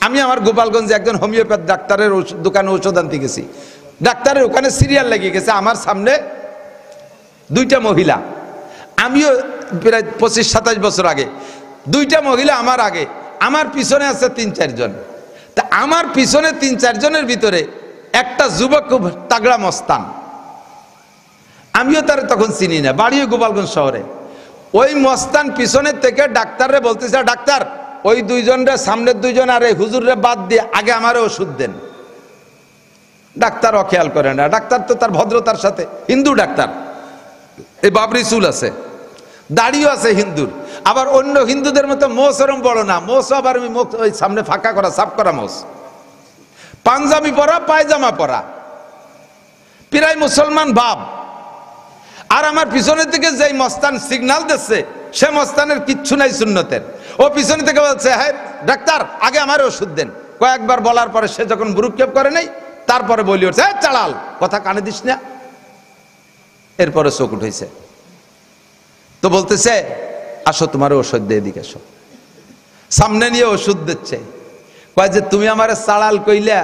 আমি আমার গোপালগঞ্জে একজন হোমিওপ্যাথ ডাক্তারের দোকানে ঔষধ আনতে গেছি। ডাক্তারের ওখানে সিরিয়াল লেগে গেছে, আমার সামনে দুইটা মহিলা, আমিও প্রায় 25-27 বছর আগে, দুইটা মহিলা আমার আগে, আমার পিছনে আছে 3-4 জন। তা আমার পিছনে 3-4 জনের ভিতরে একটা যুবক খুব তাগড়া মস্তান, আমিও তার তখন চিনি না, বাড়িও গোপালগঞ্জ শহরে। ওই মস্তান পিছনের থেকে ডাক্তাররে বলতেছে, ডাক্তার ওই দুইজনরে, সামনের দুইজন আর এই হুজুররে বাদ দিয়ে আগে আমারে ওষুধ দেন। ডাক্তার অখেয়াল করে না, ডাক্তার তো তার ভদ্রতার সাথে, হিন্দু ডাক্তার, এই বাবরি চুল আছে, দাড়িও আছে হিন্দুর, আবার অন্য হিন্দুদের মতো মোষ এরম বড় না, মোষ আবার ওই সামনে ফাঁকা করা, সাফ করা মোষ, পাঞ্জাবি পরা, পায়জামা পরা, প্রায় মুসলমান ভাব। আর আমার পিছনের দিকে যেই মস্তান সিগন্যাল দিচ্ছে, সে মস্তানের কিচ্ছু নাই সুন্নতের। ও পিছনে থেকে বলছে, হ্যাঁ ডাক্তার আগে আমার ওষুধ দেন। কয়েকবার বলার পরে সে যখন ভ্রুক্ষেপ করে নাই, তারপরে বলি উঠছে, হ্যাঁ চালাল, কথা কানে দিস না। এরপরে চোখ উঠেছে, তো বলতেছে, আসো তোমার ওষুধ দিয়ে, এদিকে আসো। সামনে নিয়ে ওষুধ দিচ্ছে, কয় যে তুমি আমার চালাল কইলে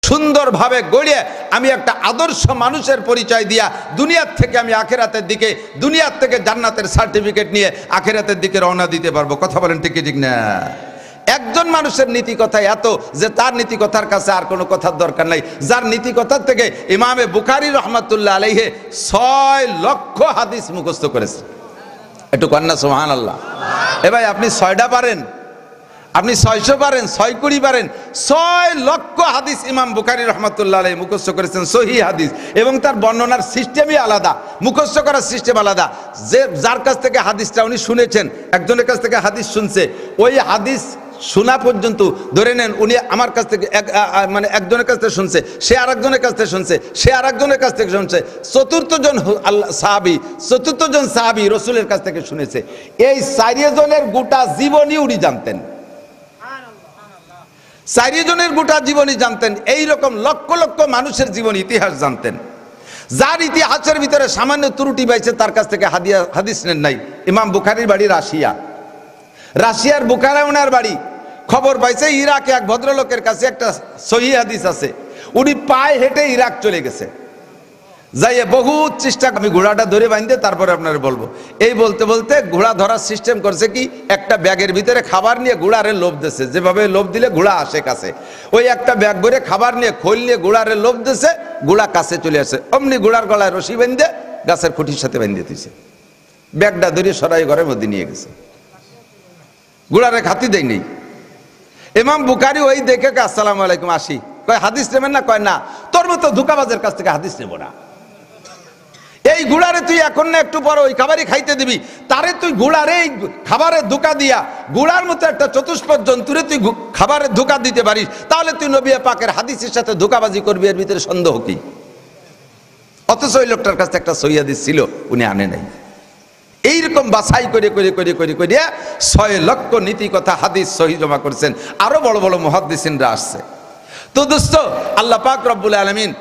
সুন্দরভাবে গড়িয়ে আমি একটা আদর্শ মানুষের পরিচয় দিয়া দুনিয়ার থেকে আমি আখেরাতের দিকে, দুনিয়ার থেকে জান্নাতের সার্টিফিকেট নিয়ে আখেরাতের দিকে রওনা দিতে পারবো। কথা বলেন ঠিক ঠিক না? একজন মানুষের নীতি কথা এত যে তার নীতি কথার কাছে আর কোনো কথার দরকার নাই, যার নীতি কথার থেকে ইমামে বুখারী রহমাতুল্লাহ আলাইহি 6 লক্ষ হাদিস মুখস্থ করেছে। একটু কন্যা সুবহানাল্লাহ। এ ভাই আপনি 6টা পারেন, আপনি 600 পারেন, 6 কোটি পারেন, 6 লক্ষ হাদিস ইমাম বুখারী রহমাতুল্লাহ আলাইহি মুখস্থ করেছেন, সহিহ হাদিস। এবং তার বর্ণনার সিস্টেমই আলাদা, মুখস্থ করার সিস্টেম আলাদা। যে যার কাছ থেকে হাদিসটা উনি শুনেছেন, একজনের কাছ থেকে হাদিস শুনছে, ওই হাদিস শোনা পর্যন্ত ধরে নেন উনি আমার কাছ থেকে মানে একজনের কাছ থেকে শুনছে, সে আরেকজনের কাছ থেকে শুনছে, সে আরেকজনের কাছ থেকে শুনছে, চতুর্থ জন সাহাবী রসুলের কাছ থেকে শুনেছে। এই 4 জনের গোটা জীবনী উনি জানতেন, 4 জনের গোটা জীবনী জানতেন। এইরকম লক্ষ লক্ষ মানুষের জীবন ইতিহাস জানতেন। যার ইতিহাসের ভিতরে সামান্য ত্রুটি পাইছে তার কাছ থেকে হাদিস নেন নাই। ইমাম বুখারীর বাড়ি রাশিয়ার বুখারা ওনার বাড়ি। খবর পাইছে ইরাকে এক ভদ্রলোকের কাছে একটা সহিহ হাদিস আছে, উনি পায়ে হেঁটে ইরাক চলে গেছে। যাইয়ে বহুত চেষ্টা, আমি ঘোড়াটা ধরে বাঁধতে তারপরে আপনারা বলবো। এই বলতে বলতে ঘোড়া ধরার সিস্টেম করছে কি, একটা ব্যাগের ভিতরে খাবার নিয়ে ঘোড়ারে লোভ দিছে, যেভাবে লোভ দিলে ঘোড়া আসে কাছে, ওই একটা ব্যাগ ভরে খাবার নিয়ে খোল নিয়ে ঘোড়ারে লোভ দিছে, ঘোড়া কাছে চলে আসে, অমনি ঘোড়ার গলায় রশি বেঁধে গাছের খুঁটির সাথে বেঁধে দিছে, ব্যাগটা ধরে সরাই ঘরের মধ্যে নিয়ে গেছে, ঘোড়ারে খাতি দেয় নেই। ইমাম বুখারী ওই দেখে আসসালামু আলাইকুম, আসি। কয় হাদিস নেবেন না? কয় না, তোর মতো ধোঁকাবাজের কাছ থেকে হাদিস নেব না। এই ঘোড়ারে তুই এখন না একটু পর ওই খাবারই খাইতে দিবি, তারে তুই ঘোড়ারে এই খাবারের ধোঁকা দিয়া, ঘোড়ার মতো একটা চতুষ্পদ জন্তুরে তুই খাবারের ধোঁকা দিতে পারিস, তাহলে তুই নবী পাকের হাদিসের সাথে ধোঁকাবাজি করবি, এর ভিতরে সন্দেহ কি? অথচ ওই লোকটার কাছে একটা সহিহ হাদিস ছিল, উনি আনে নাই। এইরকম বাছাই করে করে করে করে করে 6 লক্ষ নীতি কথা হাদিস সহিহ জমা করেছেন। আরো বড় বড় মুহাদ্দিসিনরা আসছে। তো দোস্ত, আল্লাহ পাক রব্বুল আলামিন,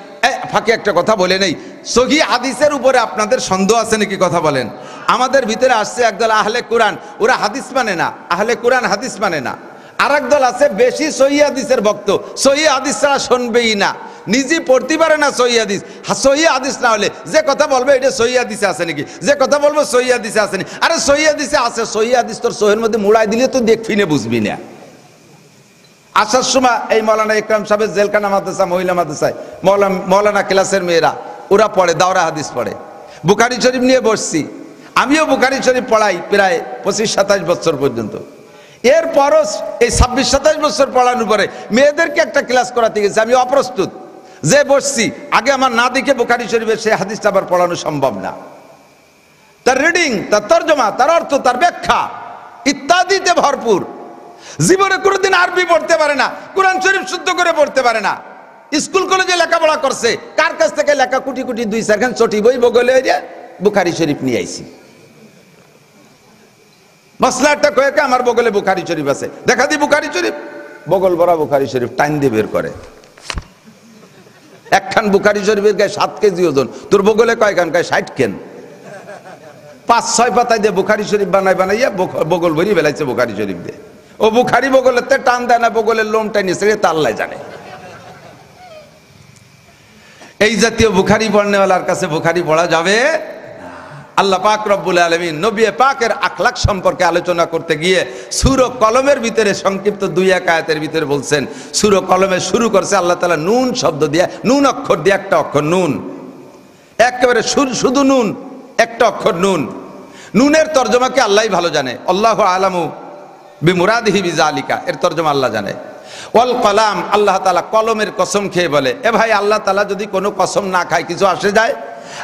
ফাঁকে একটা কথা বলে নেই, সহিহ হাদিসের উপরে আপনাদের সন্দেহ আছে নাকি? কথা বলেন। আমাদের ভিতরে আসছে একদল আহলে কোরআন, ওরা হাদিস মানে না, আহলে কোরআন হাদিস মানে না। আর একদল আছে বেশি সহিহ হাদিসের ভক্ত, সহিহ হাদিস ছাড়া শুনবেই না, নিজে পড়তে পারে না সহিহ হাদিস। সহিহ হাদিস না হলে যে কথা বলবে এটা সহিহ হাদিসে আছে নাকি, যে কথা বলবো সহিহ হাদিসে আছে নাকি। আরে সহিহ হাদিসে আছে, সহিহ হাদিস তোর সহিহের মধ্যে মুড়াই দিলে তো দেখবি না, বুঝবি না। আসার সময় এই মৌলানা ইকরাম সাহেবের জেলখানা মাদ্রাসা, মহিলা মাদ্রাসায় মৌলানা ক্লাসের মেয়েরা ওরা পড়ে, দাওরা হাদিস পড়ে। বুখারী শরীফ নিয়ে বসছি, আমিও বুখারী শরীফ পড়াই প্রায় 25-27 বছর পর্যন্ত। এরপরও এই 26-27 বছর পড়ানোর পরে মেয়েদেরকে একটা ক্লাস করাতে গেছি, আমি অপ্রস্তুত যে বসছি, আগে আমার না দেখে বুখারী শরীফের সেই হাদিসটা আবার পড়ানো সম্ভব না। তার রিডিং, তার তর্জমা, তার অর্থ, তার ব্যাখ্যা ইত্যাদিতে ভরপুর। জীবনে কোনোদিন আরবি পড়তে পারে না, কোরআন শরীফ শুদ্ধ করে পড়তে পারে না, স্কুল কলেজে লেখাপড়া করছে, কার কাছ থেকে লেখা কুটি কুটি 2-4 খান চটি বই বগলে বুখারী শরীফ নিয়ে আইছি। মশলাটা কয়েকে আমার বগলে বুখারী শরীফ আছে, দেখা দি বুখারী শরীফ, বগল ভরা বুখারী শরীফ টাইম দিয়ে বের করে। একখান বুখারী শরীফের গায়ে 7 কেজি ওজন, তোর বগলে কয়খান? গায়ে 60 কেন। 5-6 পাতায় দিয়ে বুখারী শরীফ বানাইয়া বগল ভরিয়ে বেলাইছে বুখারী শরীফ দিয়ে। ও বুখারি বগলের তে টান দেয় না, বগলের লোমটা নিচে তা আল্লাহ জানে। এই জাতীয় বুখারি পড়নেওয়ালার কাছে বুখারি পড়া যাবে? আল্লাহ পাক রব্বুল আলামিন নবী পাকের আখলাক সম্পর্কে আলোচনা করতে গিয়ে সূরা কলমের ভিতরে সংক্ষিপ্ত 2-1 আয়াতের ভিতরে বলছেন, সূরা কলমে শুরু করছে আল্লাহ তাআলা নুন শব্দ দিয়ে, নুন অক্ষর দিয়ে, একটা অক্ষর নুন, একেবারে শুধু নুন, একটা অক্ষর নুন। নুনের তর্জমাকে আল্লাহই ভালো জানে, আল্লাহু আলামু বিমুরাদিহি বিযালিকা, এর তর্জমা আল্লাহ জানে। ওয়াল কলাম, আল্লাহ তাআলা কলমের কসম খেয়ে বলে। এ ভাই, আল্লাহ তাআলা যদি কোনো কসম না খায় কিছু আসে যায়?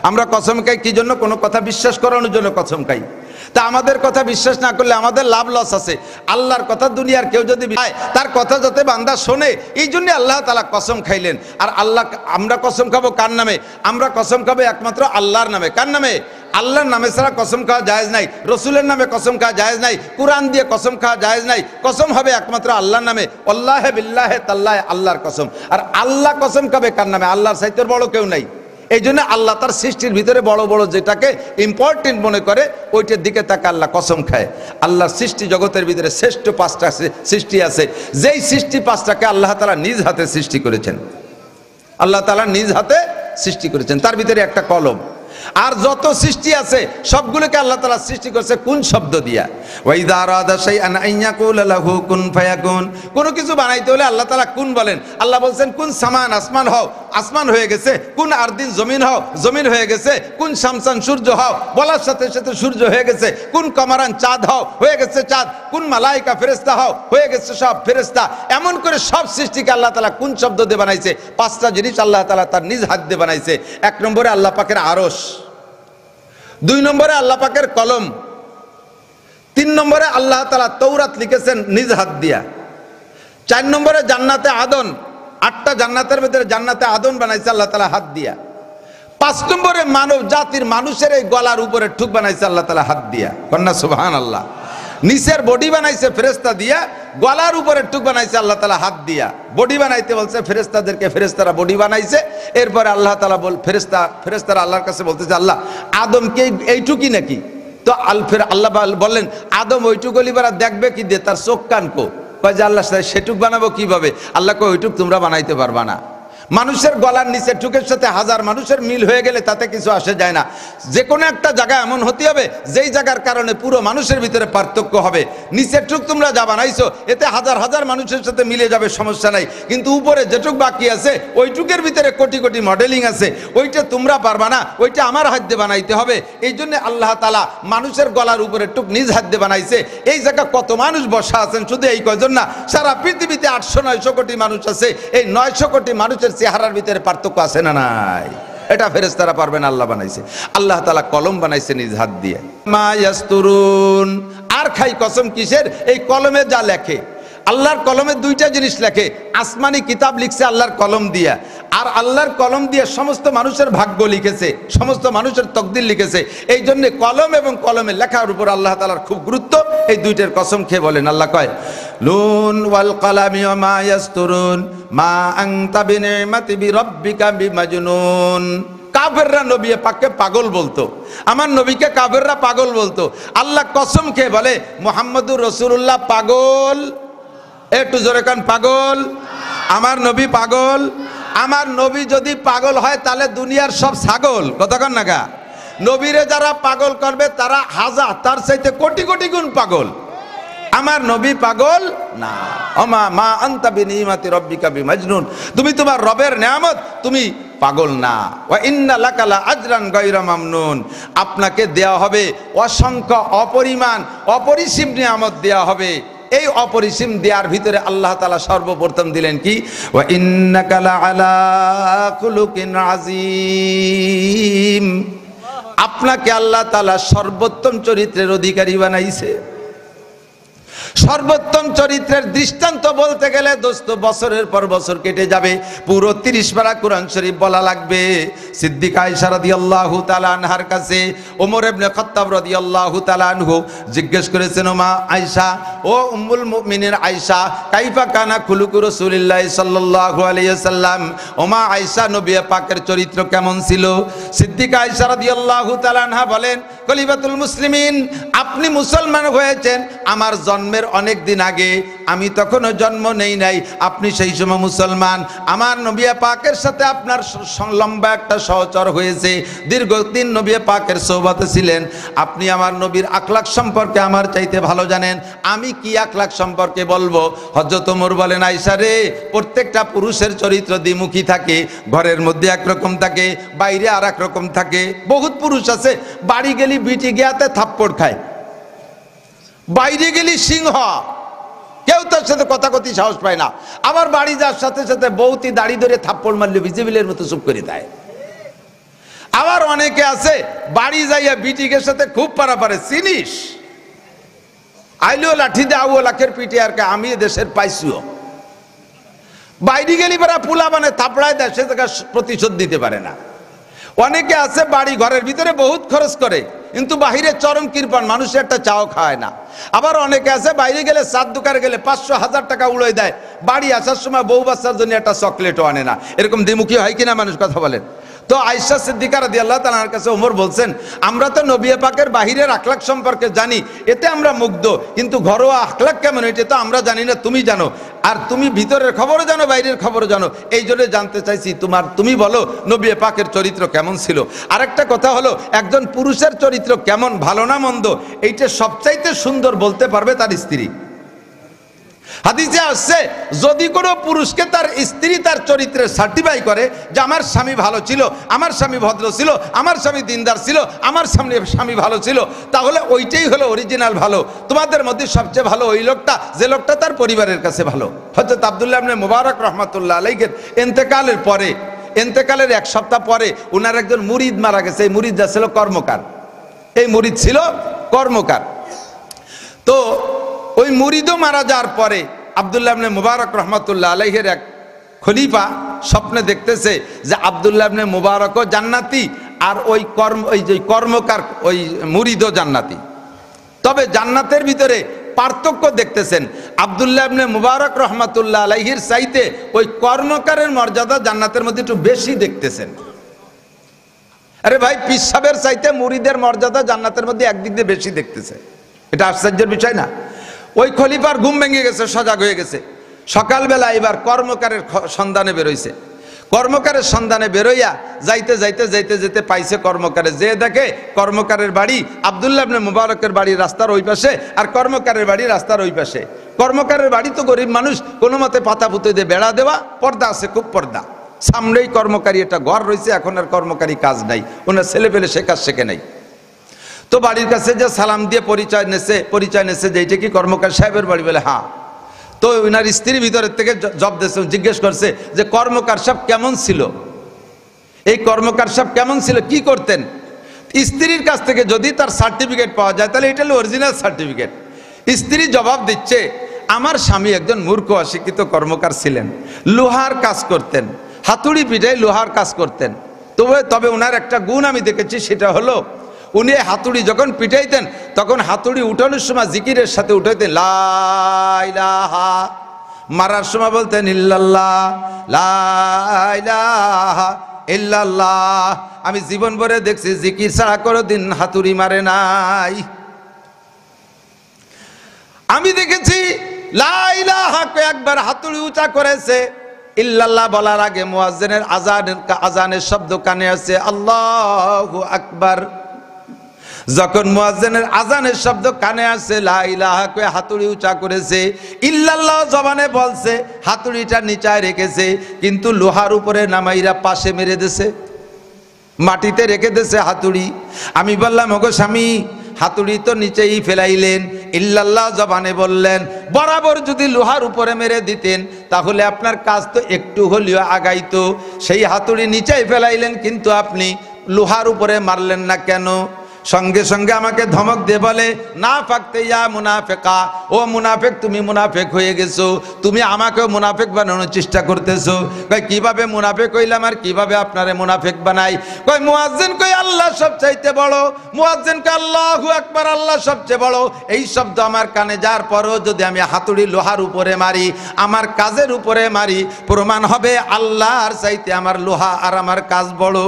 আমরা কসম খাই কি জন্য? কোনো কথা বিশ্বাস করানোর জন্য কসম খাই। তা আমাদের কথা বিশ্বাস না করলে আমাদের লাভ লস আছে। আল্লাহর কথা দুনিয়ার কেউ যদি খায়, তার কথা যাতে বান্দা শোনে, এই জন্য আল্লাহ তাআলা কসম খাইলেন। আর আল্লাহ, আমরা কসম খাবো কার নামে? আমরা কসম খাবো একমাত্র আল্লাহর নামে। কার নামে? আল্লাহর নামে ছাড়া কসম খাওয়া জায়েজ নাই, রসুলের নামে কসম খাওয়া জায়েজ নাই, কোরআন দিয়ে কসম খাওয়া জায়েজ নাই। কসম হবে একমাত্র আল্লাহর নামে। আল্লাহে বিল্লাহে তাল্লাহে, আল্লাহর কসম। আর আল্লাহ কসম খাবে কার নামে? আল্লাহর চাইতে বড় কেউ নাই। এই জন্য আল্লাহ তার সৃষ্টির ভিতরে বড় বড় যেটাকে ইম্পর্টেন্ট মনে করে ওইটার দিকে তাকে আল্লাহ কসম খায়। আল্লাহর সৃষ্টি জগতের ভিতরে শ্রেষ্ঠ 5টা সৃষ্টি আছে, যেই সৃষ্টি 5টাকে আল্লাহ তাআলা নিজ হাতে সৃষ্টি করেছেন। আল্লাহ তাআলা নিজ হাতে সৃষ্টি করেছেন, তার ভিতরে একটা কলম। আর যত সৃষ্টি আছে সবগুলোকে আল্লাহ তাআলা সৃষ্টি করেছে কোন শব্দ দিয়া? ওয়াইদা আরাদা শাইআন আইয়াকুল লাহু কুন ফায়াকুন। কোনো কিছু বানাইতে হলে আল্লাহ তাআলা কুন বলেন। আল্লাহ বলছেন কুন সামান, আসমান হও, আসমান হয়ে গেছে। কুন আরদিন, জমিন হও, জমিন হয়ে গেছে। কুন শামসান, সূর্য হও, বলার সাথে সাথে সূর্য হয়ে গেছে। কুন কমারান, চাঁদ হও, হয়ে গেছে চাঁদ। কুন মালাইকা, ফেরেশতা হও, হয়ে গেছে সব ফেরেশতা। এমন করে সব সৃষ্টিকে আল্লাহ তাআলা কোন শব্দ দিয়ে বানাইছে? 5টা জিনিস আল্লাহ তাআলা তার নিজ হাত দিয়ে বানাইছে। 1 নম্বরে আল্লাহ পাকের আরশ, 2 নম্বরে আল্লাহ পাকের কলম, 3 নম্বরে আল্লাহ তাআলা তৌরাত লিখেছেন নিজ হাত দিয়া, 4 নম্বরে জান্নাতে আদন, 8টা জান্নাতের ভিতরে জান্নাতে আদন বানাইছে আল্লাহ তাআলা হাত দিয়া। 5 নম্বরে মানব জাতির মানুষের এই গলার উপরে ঠুক বানাইছে আল্লাহ তাআলা হাত দিয়া। কন্যা সুবহানাল্লাহ। নিচের বডি বানাইছে ফেরেশতা দিয়া, গলার উপরে টুক বানাইছে আল্লাহ তাআলা হাত দিয়া। বডি বানাইতে বলছে ফেরেশতাদেরকে, ফেরেশতারা বডি বানাইছে। এরপরে আল্লাহ তাআলা ফেরেশতারা আল্লাহর কাছে বলতেছে, আল্লাহ আদমকে এইটুকি নাকি? তো আল্লাহ বললেন, আদম ওইটুকু লিবারা দেখবে কি দিয়ে? তার চোখ কান কো? কয় যে আল্লাহ সেটুক বানাবো কিভাবে? আল্লাহ কয় ওইটুক তোমরা বানাইতে পারবা না। মানুষের গলার নিচে টুকের সাথে 1000 মানুষের মিল হয়ে গেলে তাতে কিছু আসে যায় না। যে কোনো একটা জায়গা এমন হতে হবে যেই জায়গার কারণে পুরো মানুষের ভিতরে পার্থক্য হবে। নিচের টুক তোমরা যা বানাইছো এতে 1000 মানুষের সাথে মিলে যাবে, সমস্যা নাই। কিন্তু উপরে যেটুক বাকি আছে ওইটুকের ভিতরে কোটি কোটি মডেলিং আছে, ওইটা তোমরা পারবা না, ওইটা আমার হাত দিয়ে বানাইতে হবে। এই জন্য আল্লাহ তাআলা মানুষের গলার উপরে টুক নিজ হাত দিয়ে বানাইছে। এই জায়গা কত মানুষ বসা আছেন শুধু এই কয়জন না, সারা পৃথিবীতে 800-900 কোটি মানুষ আছে। এই 900 কোটি মানুষের চেহারার ভিতরে পার্থক্য আছে না নাই? এটা ফেরেশতারা পারবে না, আল্লাহ বানাইছে। আল্লাহ তাআলা কলম বানাইছে নিজ হাত দিয়ে। মা ইয়াসতুরুন। আর খাই কসম কিসের? এই কলমে যা লেখে, আল্লাহর কলমে 2টা জিনিস লেখে। আসমানি কিতাব লিখছে আল্লাহর কলম দিয়া, আর আল্লাহর কলম দিয়ে সমস্ত মানুষের ভাগ্য লিখেছে, সমস্ত মানুষের তকদির লিখেছে। এই জন্য কলম এবং কলমের লেখার উপর আল্লাহ তাআলার খুব গুরুত্ব। এই 2টার কসম খেয়ে বলেন, আল্লাহ কয় লুন ওয়াল কলামি ওয়া মা ইয়াসতুরুন মা আনতা বিনিমাতি বিরাব্বিকা বিমাজনুন। কাফেররা নবী পাককে পাগল বলতো, আমার নবীকে কাফেররা পাগল বলতো। আল্লাহ কসম খেয়ে বলে মুহাম্মদুর রাসূলুল্লাহ পাগল। একটু জোরে কান, পাগল? আমার নবী পাগল? আমার নবী যদি পাগল হয় তাহলে দুনিয়ার সব ছাগল, কতক্ষণ নাগা নবীরে যারা পাগল করবে তারা তার চাইতে কোটি কোটি গুণ পাগল। আমার নবী পাগল না। ওমা মা আনতা বিনিমাতি রাব্বিকা বিমাজনুন। তুমি তোমার রবের নিয়ামত, তুমি পাগল না। ওয়া ইন্না লাকা লা আজরান গায়রা মামনুন। আপনাকে দেয়া হবে অসংখ্য অপরিমাণ অপরিসীম নিয়ামত দেয়া হবে। এই অপরিসীম দেওয়ার ভিতরে আল্লাহ তাআলা সর্বপ্রথম দিলেন কি? ওয়া ইন্নাকা লাআলা খুলুকিন আযীম। আপনাকে আল্লাহ তাআলা সর্বোত্তম চরিত্রের অধিকারী বানাইছে। সর্বোত্তম চরিত্রের দৃষ্টান্ত বলতে গেলে দোস্ত বছরের পর বছর কেটে যাবে, পুরো 30 পারা কোরআন শরীফ বলা লাগবে, সিদ্দিকা আয়েশা রাদিয়াল্লাহু তাআলা আনহার কাছে ওমর ইবনে খাত্তাব রাদিয়াল্লাহু তাআলা আনহু জিজ্ঞেস করেছেন, ও মা আয়েশা, ও উম্মুল মুমিনিন আয়েশা, কাইফা কানা খুলুকু রাসূলিল্লাহ সাল্লাল্লাহু আলাইহি ওয়াসাল্লাম, ও মা আয়েশা, নবী পাকের চরিত্র কেমন ছিল? সিদ্দিকা আয়েশা রাদিয়াল্লাহু তাআলা আনহা বলেন, খলিফাতুল মুসলিমিন, আপনি মুসলমান হয়েছেন আমার জন্মের অনেক দিন আগে, আমি তখনও জন্ম নেই নাই, আপনি সেই সময় মুসলমান। আমার নবী পাকের সাথে আপনার লম্বা একটা সহচর হয়েছে, দীর্ঘদিন নবী পাকের সোহবতে ছিলেন। আপনি আমার নবীর আখলাক সম্পর্কে আমার চাইতে ভালো জানেন, আমি কি আখলাক সম্পর্কে বলবো? হযরত ওমর বলেন, আয়েশা রে, প্রত্যেকটা পুরুষের চরিত্র দ্বিমুখী থাকে, ঘরের মধ্যে একরকম থাকে, বাইরে আর এক রকম থাকে। বহুত পুরুষ আছে বাড়ি গেলি বিটি গিয়াতে থাপ্পড় খায়, বাইরে গেলি সিংহ, কেউ তার সাথে কথা কথি সাহস পায় না। আবার বাড়ি যাওয়ার সাথে সাথে বউতি দাড়ি ধরে থাপ্পড় মারলে বিজেপিলের মতো চুপ করে দেয়। আবার অনেকে আছে বাড়ি যাইয়া বিটিকের সাথে খুব পারাপারে, চিনিস আইলেও লাঠি দে আউ লাখের পিঠে আর আমি দেশের পাইছিও। বাইরে গেলি বেড়া পুলা মানে থাপড়ায় দেয়, সে জায়গা প্রতিশোধ দিতে পারে না। অনেকে আছে বাড়ি ঘরের ভিতরে বহুত খরচ করে, কিন্তু বাহিরে চরম কৃপণ, মানুষের একটা চাও খায় না। আবার অনেকে আছে বাইরে গেলে চার দোকানে গেলে 500-1000 টাকা উড়াই দেয়, বাড়ি আসার সময় বউ বাচ্চার জন্য একটা চকলেটও আনে না। এরকম দ্বিমুখী হয় কিনা মানুষ, কথা বলেন। তো আয়েশা সিদ্দিকা রাদিয়াল্লাহু তাআলার কাছে ওমর বলছেন, আমরা তো নবী পাকের বাহিরের আখলাক সম্পর্কে জানি, এতে আমরা মুগ্ধ, কিন্তু ঘরোয়া আখলাক কেমন এটা তো আমরা জানি না, তুমি জানো, আর তুমি ভিতরের খবরও জানো বাইরের খবরও জানো, এই জন্য জানতে চাইছি তুমি বলো নবী পাকের চরিত্র কেমন ছিল। আরেকটা কথা হলো, একজন পুরুষের চরিত্র কেমন, ভালো না মন্দ, এইটা সবচাইতে সুন্দর বলতে পারবে তার স্ত্রী। হাদিসে আসছে, যদি কোনো পুরুষকে তার স্ত্রী তার চরিত্রের সার্টিফাই করে যে আমার স্বামী ভালো ছিল, আমার স্বামী ভদ্র ছিল, আমার স্বামী দিনদার ছিল, আমার স্বামী ভালো ছিল, তাহলে ওইটাই হলো অরিজিনাল ভালো। তোমাদের মধ্যে সবচেয়ে ভালো ওই লোকটা যে লোকটা তার পরিবারের কাছে ভালো। হযরত আব্দুল্লাহ ইবনে মুবারক রাহমাতুল্লাহ আলাইহির ইন্তেকালের পরে, ইন্তেকালের 1 সপ্তাহ পরে উনার একজন মুরিদ মারা গেছে। এই মুরিদটা ছিল কর্মকার, এই মুরিদ ছিল কর্মকার। তো ওই মুরিদও মারা যাওয়ার পরে আব্দুল্লাহ ইবনে মুবারক রাহমাতুল্লাহ আলাইহির এক খলিফা স্বপ্নে দেখতেছে যে আব্দুল্লাহ ইবনে মুবারকও জান্নাতি, আর ওই যে কর্মকার ওই মুরিদও জান্নাতি। তবে জান্নাতের ভিতরে পার্থক্য দেখতেছেন, আব্দুল্লাহ ইবনে মুবারক রাহমাতুল্লাহ আলাইহির চাইতে ওই কর্মকারের মর্যাদা জান্নাতের মধ্যে একটু বেশি দেখতেছেন। আরে ভাই, পীর সাহেবের চাইতে মুরিদের মর্যাদা জান্নাতের মধ্যে একদিক দিয়ে বেশি দেখতেছে, এটা আশ্চর্যের বিষয় না? ওই খলিফার ঘুম ভেঙে গেছে, সজাগ হয়ে গেছে। সকালবেলা এবার কর্মকারের সন্ধানে বেরোইছে। কর্মকারের সন্ধানে বেরোইয়া যাইতে যাইতে যাইতে যেতে পাইছে কর্মকারে, যে দেখে কর্মকারের বাড়ি আব্দুল্লাহ ইবনে মুবারকের বাড়ি রাস্তার ওই পাশে, আর কর্মকারের বাড়ি রাস্তার ওই পাশে। কর্মকারের বাড়ি তো গরিব মানুষ, কোনো মতে পাতা পুঁতে দিয়ে বেড়া দেওয়া, পর্দা আছে, খুব পর্দা। সামনেই কর্মকারী একটা ঘর রয়েছে, এখন আর কর্মকারী কাজ নাই, ওনার ছেলে পেলে সে কাজ শেখে নাই। তো বাড়ির কাছে যে সালাম দিয়ে পরিচয় নেছে যে এইটা কি কর্মকার সাহেবের বাড়ি? বলে হ্যাঁ। তো ওনার স্ত্রী ভিতরের থেকে জব দিয়েছে, জিজ্ঞেস করছে যে কর্মকার সাহেব কেমন ছিল, এই কর্মকার সাহেব কেমন ছিল, কি করতেন? স্ত্রীর কাছ থেকে যদি তার সার্টিফিকেট পাওয়া যায় তাহলে এটা হলো অরিজিনাল সার্টিফিকেট। স্ত্রী জবাব দিচ্ছে, আমার স্বামী একজন মূর্খ অশিক্ষিত কর্মকার ছিলেন, লোহার কাজ করতেন, হাতুড়ি পিঠায় লোহার কাজ করতেন। তবে ওনার একটা গুণ আমি দেখেছি, সেটা হলো উনি হাতুড়ি যখন পিটাইতেন তখন হাতুড়ি উঠানোর সময় জিকিরের সাথে উঠাইতেন লা ইলাহা, মারার সময় বলতেন ইল্লাল্লাহ, লা ইলাহা ইল্লাল্লাহ। আমি জীবন ভরে দেখছি জিকির ছাড়া কোনোদিন হাতুড়ি মারে নাই। আমি দেখেছি লা ইলাহা একবার হাতুড়ি উঁচা করেছে, ইল্লাল্লাহ বলার আগে মুয়াজ্জিনের আজানের শব্দ কানে আসে, আল্লাহু আকবার। যখন মুয়াজ্জিনের আজানের শব্দ কানে আসে, লা ইলাহা কয়ে হাতুড়ি উঁচা করেছে, ইল্লাল্লাহ জবানে বলছে, হাতুড়িটা নিচায় রেখেছে, কিন্তু লোহার উপরে নামাইরা পাশে মেরে দিয়েছে, মাটিতে রেখে দিয়েছে হাতুড়ি। আমি বললাম, ওগো স্বামী, হাতুড়ি তো নিচেই ফেলাইলেন, ইল্লাল্লাহ জবানে বললেন, বরাবর যদি লোহার উপরে মেরে দিতেন তাহলে আপনার কাজ তো একটু হলেও আগাইতো। সেই হাতুড়ি নিচেই ফেলাইলেন, কিন্তু আপনি লোহার উপরে মারলেন না কেন? সঙ্গে সঙ্গে আমাকে ধমক দিয়ে বলে, না ফাকতে ইয়া মুনাফিকা, ও মুনাফিক তুমি মুনাফিক হয়ে গেছো, তুমি আমাকেও মুনাফিক বানানোর চেষ্টা করতেছো। কই কিভাবে মুনাফিক হইলাম আর কিভাবে আপনারে মুনাফিক বানাই? কই মুয়াজ্জিন কই আল্লাহ সবচাইতে বড়, মুয়াজ্জিন কই আল্লাহু আকবার, আল্লাহ সবচেয়ে বড়। এই শব্দ আমার কানে যার পরও যদি আমি হাতুড়ি লোহার উপরে মারি, আমার কাজের উপরে মারি, প্রমাণ হবে আল্লাহর চাইতে আমার লোহা আর আমার কাজ বড়।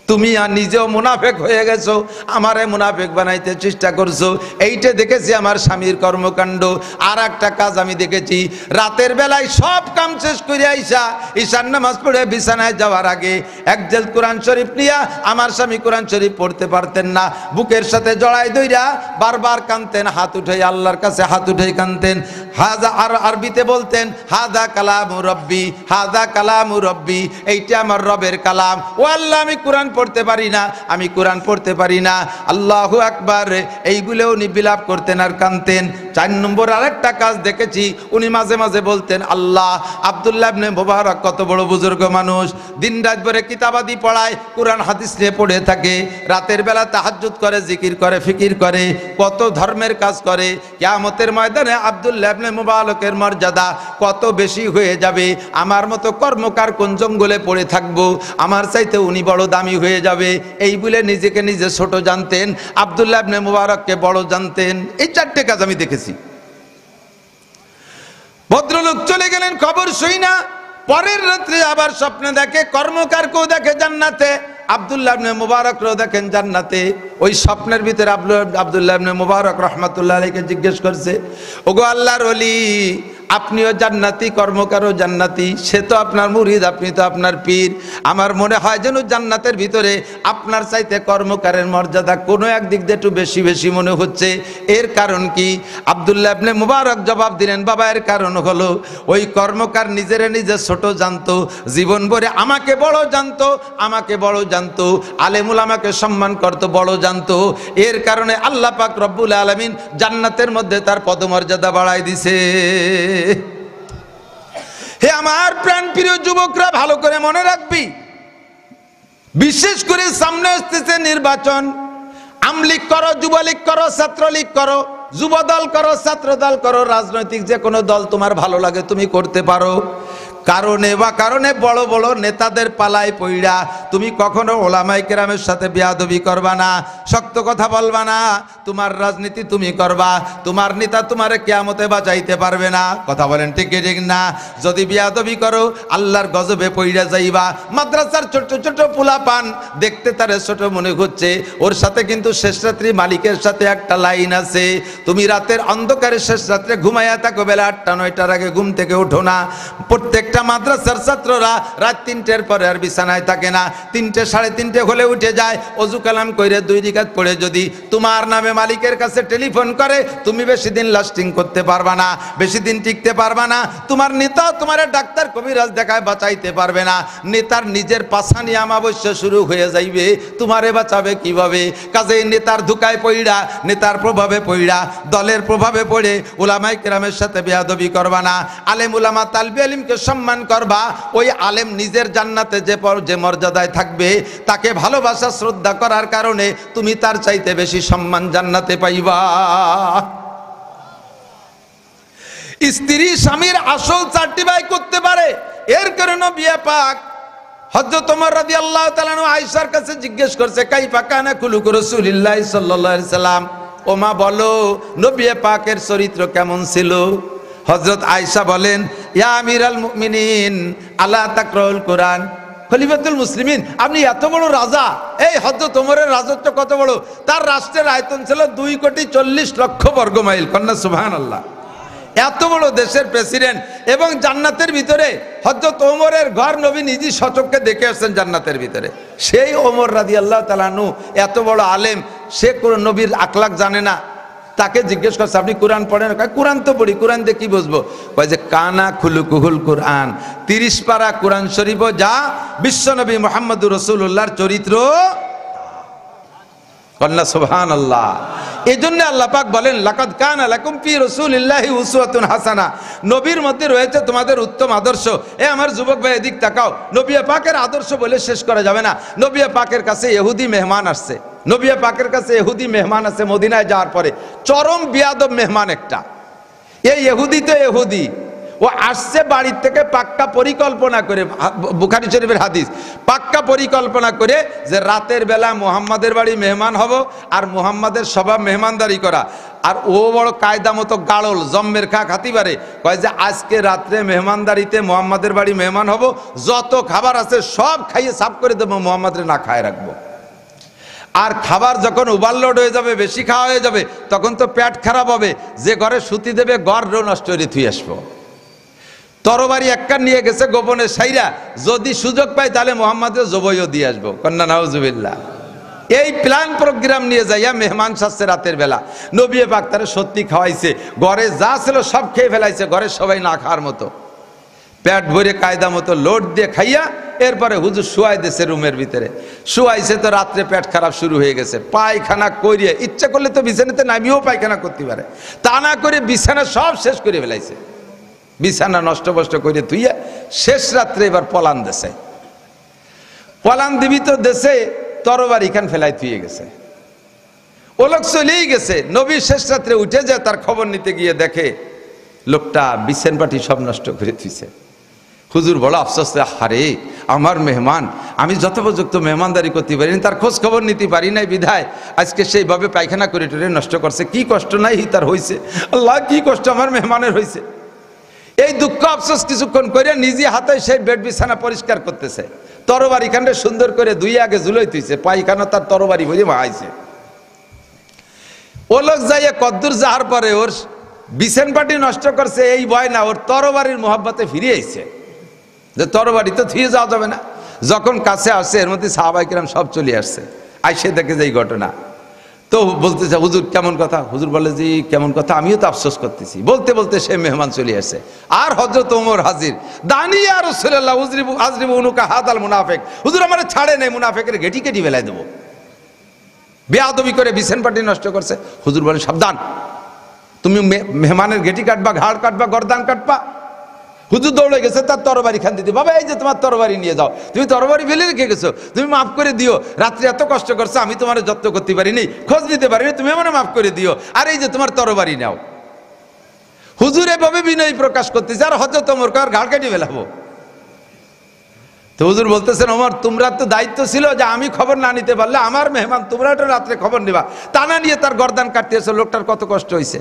তুমি আর নিজেও মুনাফিক হয়ে গেছো, আমারে মুনাফিক বানাইতে চেষ্টা করছো। এইটা দেখেছি আমার স্বামীর কর্মকাণ্ড। আর একটা কাজ আমি দেখেছি, রাতের বেলায় সব কাম শেষ করে আইসা ঈশান নামাজ পড়ে বিছানায় যাওয়ার আগে একজেল কোরআন শরীফ নিয়া, আমার স্বামী কোরআন শরীফ পড়তে পারতেন না, বুকের সাথে জড়াই দইরা বারবার কানতেন, হাত উঠে আল্লাহর কাছে হাত উঠে কানতেন। হাজা আর আরবিতে বলতেন, হাদা কালামু রব্বি, হাদা কালামু রব্বি, এইটা আমার রবের কালাম। ও আল্লাহ, আমি কোরআন পড়তে পারি না, আমি কোরআন পড়তে পারি না, আল্লাহু আকবার। এইগুলো উনি বিলাপ করতেন আর কানতেন। 4 নম্বর আরেকটা কাজ দেখেছি, উনি মাঝে মাঝে বলতেন, আল্লাহ, আব্দুল্লাহ ইবনে মুবারক কত বড় বুজুর্গ মানুষ, দিন রাত ভরে কিতাবাদি পড়ায়, কোরআন হাদিস নিয়ে পড়ে থাকে, রাতের বেলা তাহাজ্জুদ করে, জিকির করে, ফিকির করে, কত ধর্মের কাজ করে। কিয়ামতের ময়দানে আব্দুল্লাহ ইবনে মুবারকের মর্যাদা কত বেশি হয়ে যাবে। আমার মতো কর্মকার কোন জঙ্গলে পড়ে থাকবো, আমার চাইতে উনি বড় দামি হয়ে যাবে। এই বলে নিজেকে নিজে ছোট জানতেন, আব্দুল্লাহ ইবনে মুবারককে বড় জানতেন। এই 4টে কাজ আমি দেখেছি। ভদ্রলোক চলে গেলেন খবর শুই না, পরের রাত্রে আবার স্বপ্নে দেখে কর্মকারকেও দেখে জান্নাতে, আব্দুল্লাহ ইবনে মুবারকও দেখেন জান্নাতে। ওই স্বপ্নের ভিতরে আব্দুল্লাহ ইবনে মুবারক রাহমাতুল্লাহ আলাইহিকে জিজ্ঞেস করছে, ওগো আল্লাহর ওলি, আপনিও জান্নাতি, কর্মকারও জান্নাতি, সে তো আপনার মুরিদ, আপনি তো আপনার পীর। আমার মনে হয় যেন জান্নাতের ভিতরে আপনার চাইতে কর্মকারের মর্যাদা কোনো একদিক দিয়ে একটু বেশি বেশি মনে হচ্ছে। এর কারণ কি? আব্দুল্লাহ ইবনে মুবারক জবাব দিলেন, বাবা, এর কারণ হলো ওই কর্মকার নিজেরে নিজে ছোট জানতো, জীবন ভরে আমাকে বড় জানতো, আমাকে বড় জানতো, আলেমুল আমাকে সম্মান করতো, বড় জানতো। এর কারণে আল্লাহ পাক রব্বুল আলামিন জান্নাতের মধ্যে তার পদমর্যাদা বাড়াই দিছে। হে আমার প্রাণ প্রিয় যুবকরা, ভালো করে মনে রাখবি, বিশেষ করে সামনে আসতেছে নির্বাচন। আমলীগ করো, যুবলীগ করো, ছাত্রলীগ করো, যুবদল করো, ছাত্রদল করো, রাজনৈতিক যে কোনো দল তোমার ভালো লাগে তুমি করতে পারো। কারণে বড় বড় নেতাদের পালায় পইড়া তুমি কখনো ওলামায়ে কেরামের সাথে বেয়াদবি করবা না, শক্ত কথা বলবা না। তোমার রাজনীতি তুমি করবা, তোমার নেতা তোমারে কিয়ামতে বাঁচাইতে পারবে না। কথা বলেন ঠিক ঠিক না? যদি বেয়াদবি করো আল্লাহর গজবে পইড়া যাইবা। মাদ্রাসার ছোট ছোট পোলা পান দেখতে তারে ছোট মনে হচ্ছে, ওর সাথে কিন্তু শেষ রাত্রি মালিকের সাথে একটা লাইন আছে, তুমি রাতের অন্ধকারে শেষ রাত্রে ঘুমাইয়া থাকো, বেলা 8টা-9টার আগে ঘুম থেকে ওঠো না। প্রত্যেকটা মাদ্রাসার ছাত্ররা রাত 3টের পরে আর বিছানায় থাকে না, 3টে-3:30 হলে উঠে যায়, ওযু কালাম কইরে 2 রাকাত পড়ে যদি তোমার নামে মালিকের কাছে টেলিফোন করে, তুমি বেশি দিন লাস্টিং করতে পারবা না, বেশি দিন টিকতে পারবা না। তোমার নেতা তোমার ডাক্তার কবিরাজ দেখায় বাঁচাইতে পারবে না। নেতার নিজের পাছানি অমাবস্যা শুরু হয়ে যাইবে, তোমারে বাঁচাবে কিভাবে? কাজেই নেতার ধোঁকায় পইড়া, নেতার প্রভাবে পইড়া, দলের প্রভাবে পড়ে উলামায়ে কেরামের সাথে বেয়াদবি করবা না। আলেম উলামা তালবে আলিমকে সম্মান করবা। ওই আলেম নিজের জান্নাতে যে মর্যাদায় থাকবে, তাকে ভালোবাসা শ্রদ্ধা করার কারণে তুমি তার চাইতে বেশি সম্মান জান্নাতে পাইবা। স্ত্রী স্বামীর আসল সার্টিফাই করতে পারে, এর কারণে বিয়ে পাক হযরত ওমর রাদিয়াল্লাহু তাআলা আনহু আয়েশার কাছে জিজ্ঞেস করছে, কাইফা কানা খুলুক রাসূলুল্লাহ সাল্লাল্লাহু আলাইহি সাল্লাম, ও মা বলো নবী পাকের চরিত্র কেমন ছিল? হযরত আয়েশা বলেন, ইয়া আমিরাল মুমিনিন আলা তাকরাউল কোরআন, খলিফাতুল মুসলিমিন, আপনি এত বড় রাজা। এই হযরত ওমরের রাজত্ব কত বড়, তার রাষ্ট্রের আয়তন ছিল 2,40,00,000 বর্গ মাইল। কন্যা সুবহানাল্লাহ। এত বড় দেশের প্রেসিডেন্ট, এবং জান্নাতের ভিতরে হযরত ওমরের ঘর নবী নিজে সচক্ষে দেখে আসছেন জান্নাতের ভিতরে। সেই ওমর রাদিয়াল্লাহু তাআলা আনহু এত বড় আলেম, সে কোন নবীর আখলাক জানে না। তাকে জিজ্ঞেস করছে, আপনি কোরআন পড়েন? কোরআন তো পড়ি, কোরআন দিয়ে কি বুঝবো? কয় যে কানা খুলুকুহুল কোরআন, 30 পারা কোরআন শরীফ যা বিশ্বনবী মুহাম্মদুর রাসূলুল্লাহর চরিত্র। কন্যা সুবহানাল্লাহ। এজন্য আল্লাহ পাক বলেন, লাকাদ কানা লাকুম ফি রাসূলিল্লাহি উসওয়াতুন হাসানা, নবীর মধ্যে রয়েছে তোমাদের উত্তম আদর্শ। এ আমার যুবক ভাই এদিক তাকাও, নবী পাকের আদর্শ বলে শেষ করা যাবে না। নবী পাকের কাছে ইহুদি মেহমান আসছে, নবী পাকের কাছে ইহুদি মেহমান আছে মদিনায় যাওয়ার পরে, চরম বিয়াদব মেহমান একটা। এই ইহুদি তো ইহুদি, ও আসছে বাড়ির থেকে পাক্কা পরিকল্পনা করে, বুখারী শরীফের হাদিস, পাক্কা পরিকল্পনা করে যে রাতের বেলা মুহাম্মাদের বাড়ি মেহমান হব, আর মুহাম্মাদের স্বভাব মেহমানদারি করা। আর ও বড় কায়দা মতো গাড়ল, জম্মের খা খাতিবারে, কয় যে আজকে রাত্রে মেহমানদারিতে মুহাম্মাদের বাড়ি মেহমান হব, যত খাবার আছে সব খাইয়ে সাফ করে দেবো, মুহাম্মাদের না খায় রাখবো। আর খাবার যখন ওভারলোড হয়ে যাবে, বেশি খাওয়া হয়ে যাবে, তখন তো পেট খারাপ হবে, যে ঘরে সুতি দেবে ঘর নষ্ট করে থুই আসবো। তরবারি একটা নিয়ে গেছে গোপনে সাইরা, যদি সুযোগ পাই তাহলে মুহাম্মাদের জবইও দিয়ে আসবো, কন্যা নাউজুবিল্লাহ। এই প্ল্যান প্রোগ্রাম নিয়ে যাইয়া মেহমান সাজছে রাতের বেলা। নবী পাক তারে সত্যি খাওয়াইছে, ঘরে যা ছিল সব খেয়ে ফেলাইছে, ঘরে সবাই না খাওয়ার মতো, পেট ভরে কায়দা মতো লোড দিয়ে খাইয়া এরপরে হুজুর শুয়াই দিয়েছে রুমের ভিতরে। শুয়াইছে তো রাত্রে পেট খারাপ শুরু হয়ে গেছে, পায়খানা করিয়ে, ইচ্ছা করলে তো বিছানাতে নামিয়েও পায়খানা করতে পারে, তা না করে বিছানা সব শেষ করে ফেলাইছে, বিছানা নষ্ট বষ্ট করে তুইয়া শেষ রাত্রে এবার পলান দেশে, পলান দিবি তো দেশে তরবারি খান ফেলাই থুয়ে গেছে। ও লোক চলেই গেছে। নবী শেষ রাত্রে উঠে যায়, তার খবর নিতে গিয়ে দেখে লোকটা বিছান পাটি সব নষ্ট করে থুইছে। হুজুর বড় আফসোস, হারে আমার মেহমান, আমি যথোপযুক্ত মেহমানদারি করতে পারিনি, তার খোঁজ খবর নিতে পারি নাই, বিধায় আজকে সেইভাবে পায়খানা করে টরে নষ্ট করছে। কি কষ্ট নাই তার হয়েছে, আল্লাহ কি কষ্ট আমার মেহমানের হয়েছে। এই দুঃখ আফসোস কিছুক্ষণ করে নিজে হাতে সেই বেড বিছানা পরিষ্কার করতেছে, তরবারি খানটা সুন্দর করে দুই আগে ঝুলাই তুইছে, পায়খানা তার তরবারি ভরে মাহাইছে। ও লোক যাইয়া কদ্দুর যাওয়ার পরে ওর বিছান পাটি নষ্ট করছে এই ভয় না, ওর তরবারির মোহাব্বতে ফিরে আইছে, যে তরবারি তো থুয়ে যাওয়া যাবে না। যখন কাছে আসছে এর মধ্যে সাহাবায়ে কেরাম সব চলে আসছে, আইসে দেখে যে এই ঘটনা। তো বলতেছে হুজুর কেমন কথা, হুজুর বলে যে কেমন কথা, আমিও তো আফসোস করতেছি। বলতে বলতে সে মেহমান চলে আসছে, আর হযরত ওমর হাজির। দানি ইয়া রাসূলুল্লাহ আজরিবু উনুকা হাদাল মুনাফিক, হুজুর আমারে ছাড়ে নাই, মুনাফিকের গেটি কেটি বেলায় দেবো। বেয়াদবি করে বিছান পাটি নষ্ট করছে। হুজুর বলে সাবধান, তুমি মেহমানের গেটি কাটবা, ঘাড় কাটবা, গর্দান কাটবা। হুজুর দৌড়ে গেছে তার তরবারি খান দিতে, বাবা এই যে তোমার তরবারি নিয়ে যাও, তুমি তরবারি ফেলে রেখে গেছো, তুমি মাফ করে দিও, রাত্রে এত কষ্ট করছো, আমি তোমার যত্ন করতে পারিনি, খোঁজ নিতে পারিনি, তুমি আমার মাফ করে দিও, আর এই যে তোমার তরবারি নাও। হুজুর এভাবে বিনয় প্রকাশ করতেছে, আর হযরত ওমর কার ঘাড় কেটে ফেলাবো। তো হুজুর বলতেছেন, ওমর তোমরা তো দায়িত্ব ছিল যে আমি খবর না নিতে পারলে আমার মেহমান, তোমরা তো রাত্রে খবর নিবা, তা না নিয়ে তার গর্দান কাটতেছে, লোকটার কত কষ্ট হয়েছে।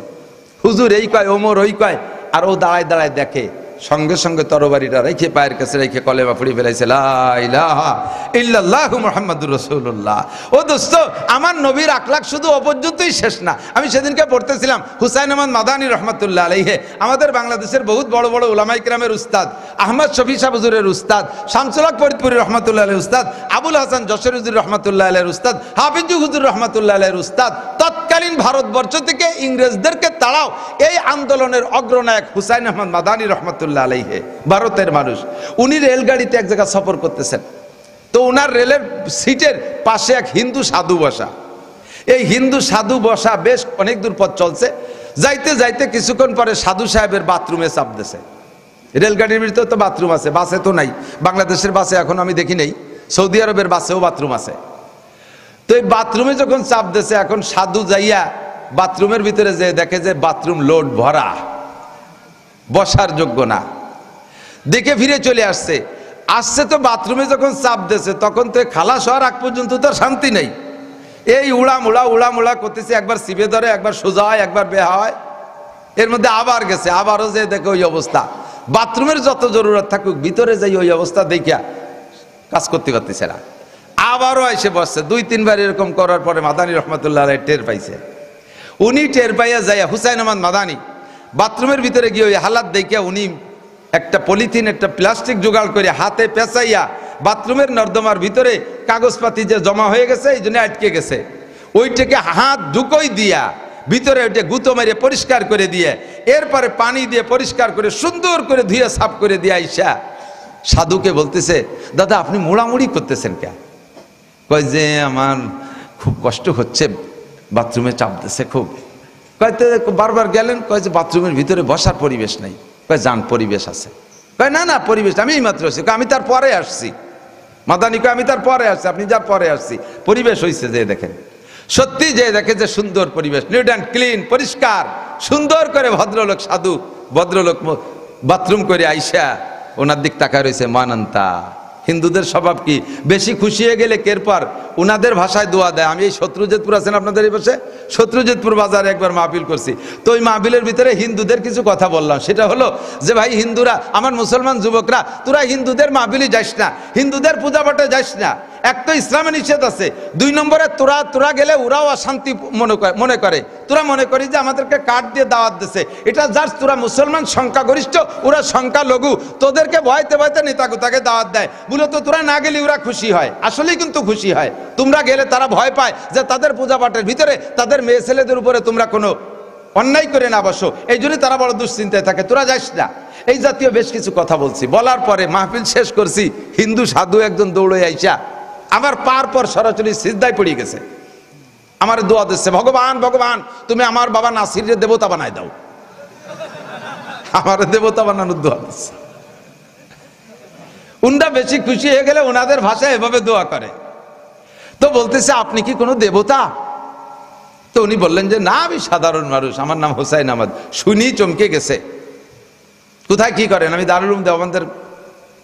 হুজুর এই কয়, ওমর ওই কয়, আর ও দাঁড়ায় দাঁড়ায় দেখে, সঙ্গে সঙ্গে তরবারিটা রেখে পায়ের কাছে রেখে কলেমা পড়ে ফেলাইছে, লা ইলাহা ইল্লাল্লাহু মুহাম্মাদুর রাসূলুল্লাহ। ও দোস্ত, আমার নবীর আখলাক শুধু ও পর্যন্তই শেষ না। আমি সেদিনকে পড়তেছিলাম হুসাইন আহমদ মাদানী রহমাতুল্লাহ আলাইহি, আমাদের বাংলাদেশের বহুত বড় বড় উলামায়ে কিরামের উস্তাদ, আহমদ শফি সাহেব হুজুরের উস্তাদ, শামসুল হক ফরিদপুরি রহমাতুল্লাহ আলাইহির উস্তাদ, আবুল হাসান যশোরী হুজুর রহমাতুল্লাহ আলাইহির উস্তাদ, হাফিজ হুজুর রহমাতুল্লাহ আলাইহির উস্তাদ। তৎকালীন ভারতবর্ষ থেকে ইংরেজদেরকে তাড়াও এই আন্দোলনের অগ্রনায়ক হুসাইন আহমদ মাদানী রহমাতুল্লাহ আলাইহি, ভারতের মানুষ। উনি রেলগাড়িতে এক জায়গায় সফর করতেছেন, তো ওনার রেলের সিটের পাশে এক হিন্দু সাধু বসা। এই হিন্দু সাধু বসা বেশ অনেক দূর পথ চলছে, যাইতে যাইতে কিছুক্ষণ পরে সাধু সাহেবের বাথরুমে চাপ দিয়েছে। রেলগাড়ির ভিতরে তো বাথরুম আছে, বাসে তো নাই, বাংলাদেশের বাসে এখন আমি দেখি নেই, সৌদি আরবের বাসেও বাথরুম আছে। তো এই বাথরুমে যখন চাপ দিয়েছে, এখন সাধু যাইয়া বাথরুমের ভিতরে যে দেখে যে বাথরুম লোড ভরা, বসার যোগ্য না, দেখে ফিরে চলে আসছে। তো বাথরুমে যখন চাপ দিয়েছে, তখন তো খালাস হওয়ার আগ পর্যন্ত তো শান্তি নেই, এই উড়ামুড়া করতেছে, একবার সিবে ধরে, একবার সোজা হয়, একবার বেহা হয়। এর মধ্যে আবার গেছে, আবারও যে দেখে ওই অবস্থা। বাথরুমের যত জরুরত থাকুক, ভিতরে যাই ওই অবস্থা দেখিয়া কাজ করতে পারতেছে না। আবারও এসে বসছে, 2-3 বার এরকম করার পরে মাদানী রহমাতুল্লাহ আলাইহি টের পাইছে। উনি টের পাইয়া যাইয়া হুসাইন আহমদ মাদানী বাথরুমের ভিতরে গিয়ে ওই হালাত দেখিয়া উনি একটা পলিথিন, একটা প্লাস্টিক জোগাড় করে হাতে পেঁচাইয়া বাথরুমের নর্দমার ভিতরে কাগজপাতি যে জমা হয়ে গেছে, এই জন্য আটকে গেছে, ওইটাকে হাত ঢুকোই দিয়া ভিতরে ওইটা গুঁতো মেরে পরিষ্কার করে দিয়ে, এরপরে পানি দিয়ে পরিষ্কার করে সুন্দর করে ধুয়ে সাফ করে দিয়ে আইসা সাধুকে বলতেছে, দাদা আপনি মোড়ামুড়ি করতেছেন কে? কয় যে আমার খুব কষ্ট হচ্ছে, বাথরুমে চাপ দিচ্ছে খুব। কয়তে বারবার গেলেন, কয় যে বাথরুমের ভিতরে বসার পরিবেশ নাই। কয় যান, পরিবেশ আছে। কয় না পরিবেশ আমি মাত্র আসছি, আমি তার পরে আসছি। মাদানী কয় আমি তার পরে আসছি, আপনি যার পরে আসছি, পরিবেশ হয়েছে যে দেখেন। সত্যি যে দেখে যে সুন্দর পরিবেশ, নিট অ্যান্ড ক্লিন, পরিষ্কার সুন্দর করে ভদ্রলোক, সাধু ভদ্রলোক বাথরুম করে আইসা ওনার দিক তাকায় রয়েছে মানান্তা। হিন্দুদের স্বভাব কি, বেশি খুশি হয়ে গেলে এরপর ওনাদের ভাষায় দোয়া দেয়। আমি এই শত্রুজিৎপুর আছেন আপনাদের এই পাশে, শত্রুজিৎপুর বাজারে একবার মাহফিল করছি, তো ওই মাহফিলের ভিতরে হিন্দুদের কিছু কথা বললাম। সেটা হলো যে ভাই হিন্দুরা, আমার মুসলমান যুবকরা, তোরা হিন্দুদের মাহফিলে যাস না, হিন্দুদের পূজা পাঠে যাস না। এক তো ইসলামে নিষেধ আছে, 2 নম্বরে তোরা গেলে ওরাও অশান্তি মনে করে। তোরা মনে করি যে আমাদেরকে কার্ড দিয়ে দাওয়াত দিছে, এটা জাস্ট তোরা মুসলমান সংখ্যাগরিষ্ঠ, ওরা সংখ্যালঘু, তোদেরকে ভয়তে ভয়তে নেতাগুতাকে দাওয়াত দেয়। মূলত তোরা না গেলে ওরা খুশি হয়, আসলেই কিন্তু খুশি হয়। তোমরা গেলে তারা ভয় পায় যে তাদের পূজা পাঠের ভিতরে তাদের মেয়ে ছেলেদের উপরে তোমরা কোনো অন্যায় করে না বসো, এই জন্যই তারা বড় দুশ্চিন্তায় থাকে, তোরা যাস না। এই জাতীয় বেশ কিছু কথা বলছি। বলার পরে মাহফিল শেষ করছি, হিন্দু সাধু একজন দৌড়ে আইসা আমার পার পর সরাসরি সিজদায় পড়ে গেছে, আমার দোয়া দিচ্ছে, ভগবান ভগবান তুমি আমার বাবা নাসিরের দেবতা বানাই দাও। আমার দেবতা বানানোর দোয়া দিচ্ছে। উনরা বেশি খুশি হয়ে গেলে ওনাদের ভাষায় এভাবে দোয়া করে। তো বলতেছে আপনি কি কোনো দেবতা? তো উনি বললেন যে না, আমি সাধারণ মানুষ, আমার নাম হোসাইন আহমদ। শুনি চমকে গেছে। কোথায় কি করেন? আমি দারুল উলুম দেওবন্দের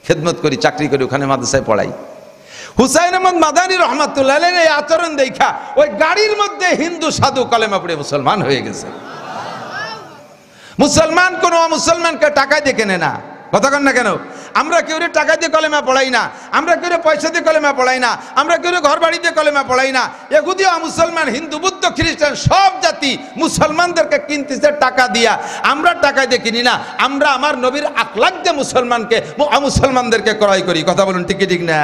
খেদমত করি, চাকরি করি, ওখানে মাদ্রাসায় পড়াই। হুসাইন আহমদ মাদানী রহমাতুল্লাহ আলাইহির এই আচরণ দেখা ওই গাড়ির মধ্যে হিন্দু সাধু কলেমা পড়ে মুসলমান হয়ে গেছে। মুসলমান কোন মুসলমানকে টাকা দিয়ে কেনে না, কথা কন না কেন? আমরা কেউ টাকা দিয়ে কলেমা পড়াই না, আমরা কেউ পয়সা দিয়ে কলেমা পড়াই না, আমরা কেউ ঘর বাড়ি দিয়ে কলেমা পড়াই না। ইহুদি মুসলমান, হিন্দু বৌদ্ধ খ্রিস্টান সব জাতি মুসলমানদেরকে কিনতেছে টাকা দিয়া। আমরা টাকা দিয়ে কিনি না, আমরা আমার নবীর আখলাক দিয়ে মুসলমানদেরকে ক্রয় করি। কথা বলুন ঠিক ঠিক না?